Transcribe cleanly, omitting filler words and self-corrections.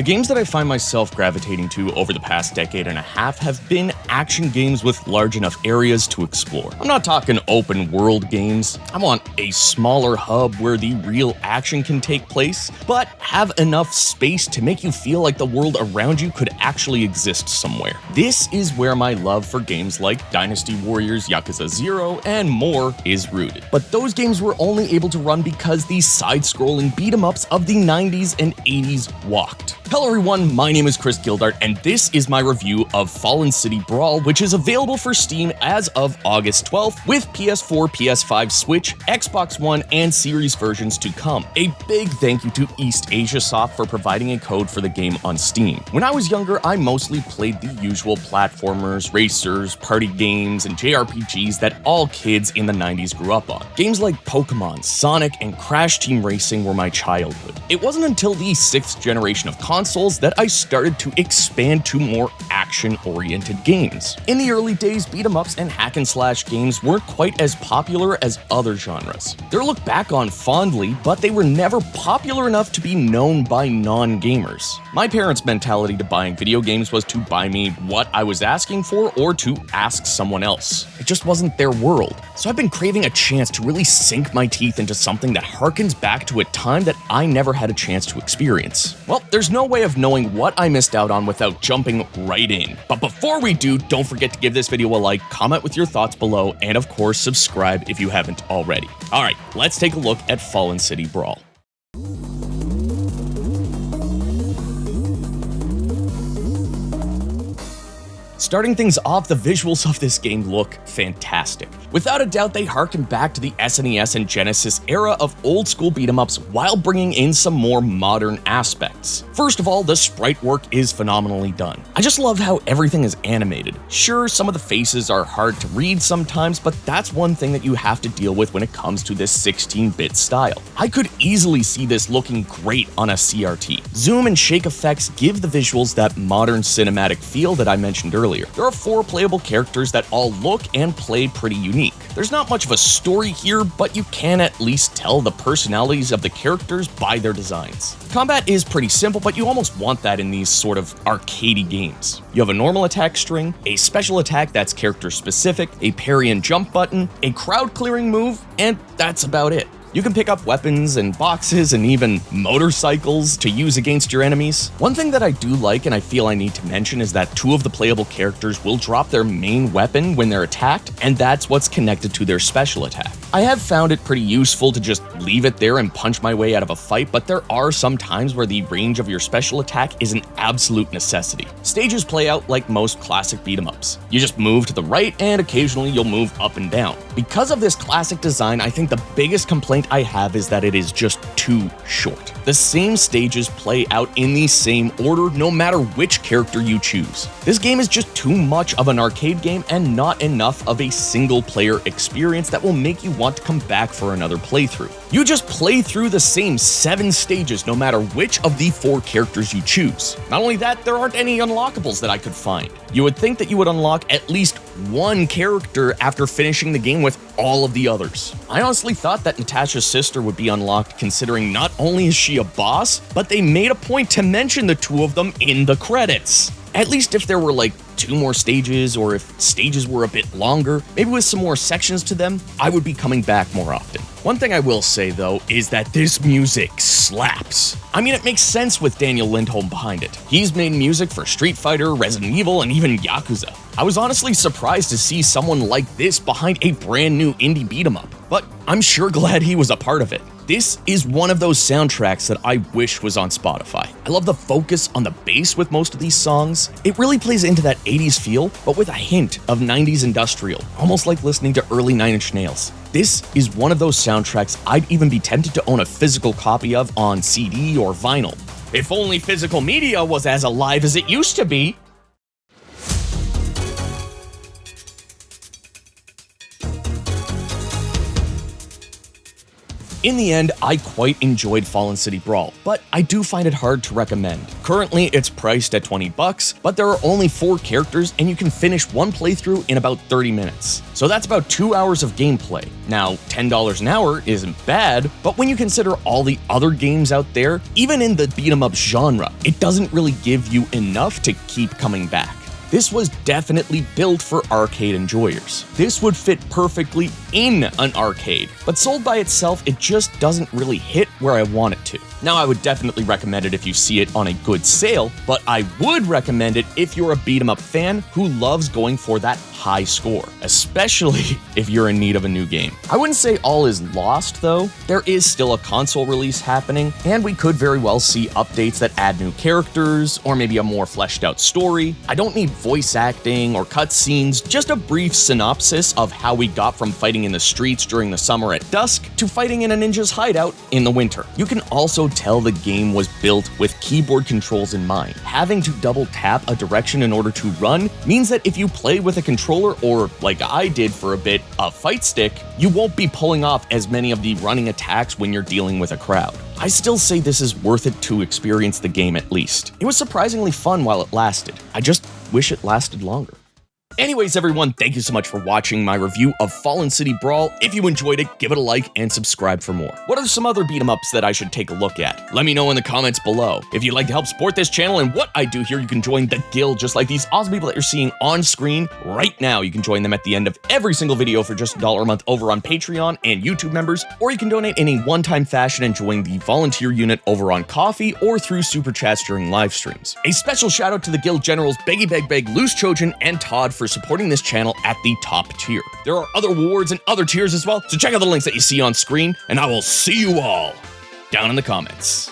The games that I find myself gravitating to over the past decade and a half have been action games with large enough areas to explore. I'm not talking open world games. I want a smaller hub where the real action can take place, but have enough space to make you feel like the world around you could actually exist somewhere. This is where my love for games like Dynasty Warriors, Yakuza 0, and more is rooted. But those games were only able to run because the side-scrolling beat-em-ups of the 90s and 80s walked. Hello everyone, my name is Chris Gildart, and this is my review of Fallen City Brawl, which is available for Steam as of August 12th, with PS4, PS5, Switch, Xbox One, and Series versions to come. A big thank you to East Asia Soft for providing a code for the game on Steam. When I was younger, I mostly played the usual platformers, racers, party games, and JRPGs that all kids in the 90s grew up on. Games like Pokemon, Sonic, and Crash Team Racing were my childhood. It wasn't until the 6th generation of consoles that I started to expand to more action-oriented games. In the early days, beat-em-ups and hack-and-slash games weren't quite as popular as other genres. They're looked back on fondly, but they were never popular enough to be known by non-gamers. My parents' mentality to buying video games was to buy me what I was asking for or to ask someone else. It just wasn't their world. So I've been craving a chance to really sink my teeth into something that harkens back to a time that I never had a chance to experience. Well, there's no way of knowing what I missed out on without jumping right in. But before we do, don't forget to give this video a like, comment with your thoughts below, and of course subscribe if you haven't already. Alright, let's take a look at Fallen City Brawl. Starting things off, the visuals of this game look fantastic. Without a doubt, they harken back to the SNES and Genesis era of old-school beat-em-ups while bringing in some more modern aspects. First of all, the sprite work is phenomenally done. I just love how everything is animated. Sure, some of the faces are hard to read sometimes, but that's one thing that you have to deal with when it comes to this 16-bit style. I could easily see this looking great on a CRT. Zoom and shake effects give the visuals that modern cinematic feel that I mentioned earlier. There are 4 playable characters that all look and play pretty unique. There's not much of a story here, but you can at least tell the personalities of the characters by their designs. Combat is pretty simple, but you almost want that in these sort of arcadey games. You have a normal attack string, a special attack that's character specific, a parry and jump button, a crowd clearing move, and that's about it. You can pick up weapons and boxes and even motorcycles to use against your enemies. One thing that I do like and I feel I need to mention is that 2 of the playable characters will drop their main weapon when they're attacked, and that's what's connected to their special attack. I have found it pretty useful to just leave it there and punch my way out of a fight, but there are some times where the range of your special attack is an absolute necessity. Stages play out like most classic beat-em-ups. You just move to the right and occasionally you'll move up and down. Because of this classic design, I think the biggest complaint I have is that it is just too short. The same stages play out in the same order no matter which character you choose. This game is just too much of an arcade game and not enough of a single-player experience that will make you want to come back for another playthrough. You just play through the same 7 stages no matter which of the 4 characters you choose. Not only that, there aren't any unlockables that I could find. You would think that you would unlock at least one character after finishing the game with all of the others. I honestly thought that Natasha's sister would be unlocked, considering not only is she a boss, but they made a point to mention the 2 of them in the credits. At least if there were like 2 more stages, or if stages were a bit longer, maybe with some more sections to them, I would be coming back more often. One thing I will say though is that this music slaps. I mean, it makes sense with Daniel Lindholm behind it. He's made music for Street Fighter, Resident Evil, and even Yakuza. I was honestly surprised to see someone like this behind a brand new indie beat-em-up, but I'm sure glad he was a part of it. This is one of those soundtracks that I wish was on Spotify. I love the focus on the bass with most of these songs. It really plays into that 80s feel, but with a hint of 90s industrial, almost like listening to early 9 Inch Nails. This is one of those soundtracks I'd even be tempted to own a physical copy of on CD or vinyl. If only physical media was as alive as it used to be. In the end, I quite enjoyed Fallen City Brawl, but I do find it hard to recommend. Currently, it's priced at $20, but there are only 4 characters and you can finish one playthrough in about 30 minutes. So that's about 2 hours of gameplay. Now, $10 an hour isn't bad, but when you consider all the other games out there, even in the beat-em-up genre, it doesn't really give you enough to keep coming back. This was definitely built for arcade enjoyers. This would fit perfectly in an arcade, but sold by itself, it just doesn't really hit where I want it to. Now, I would definitely recommend it if you see it on a good sale, but I would recommend it if you're a beat-em-up fan who loves going for that high score, especially if you're in need of a new game. I wouldn't say all is lost, though. There is still a console release happening, and we could very well see updates that add new characters, or maybe a more fleshed out story. I don't need voice acting or cutscenes, just a brief synopsis of how we got from fighting in the streets during the summer at dusk to fighting in a ninja's hideout in the winter. You can also tell the game was built with keyboard controls in mind. Having to double tap a direction in order to run means that if you play with a controller, or like I did for a bit, a fight stick, you won't be pulling off as many of the running attacks when you're dealing with a crowd. I still say this is worth it to experience the game at least. It was surprisingly fun while it lasted. I just wish it lasted longer. Anyways, everyone, thank you so much for watching my review of Fallen City Brawl. If you enjoyed it, give it a like and subscribe for more. What are some other beat-em-ups that I should take a look at? Let me know in the comments below. If you'd like to help support this channel and what I do here, you can join the Guild, just like these awesome people that you're seeing on screen right now. You can join them at the end of every single video for just $1 a month over on Patreon and YouTube members, or you can donate in a one-time fashion and join the volunteer unit over on Coffee or through Super Chats during live streams. A special shout out to the Guild Generals Beggy Beg Beg, Loose Trojan, and Todd for supporting this channel at the top tier. There are other rewards and other tiers as well, so check out the links that you see on screen, and I will see you all down in the comments.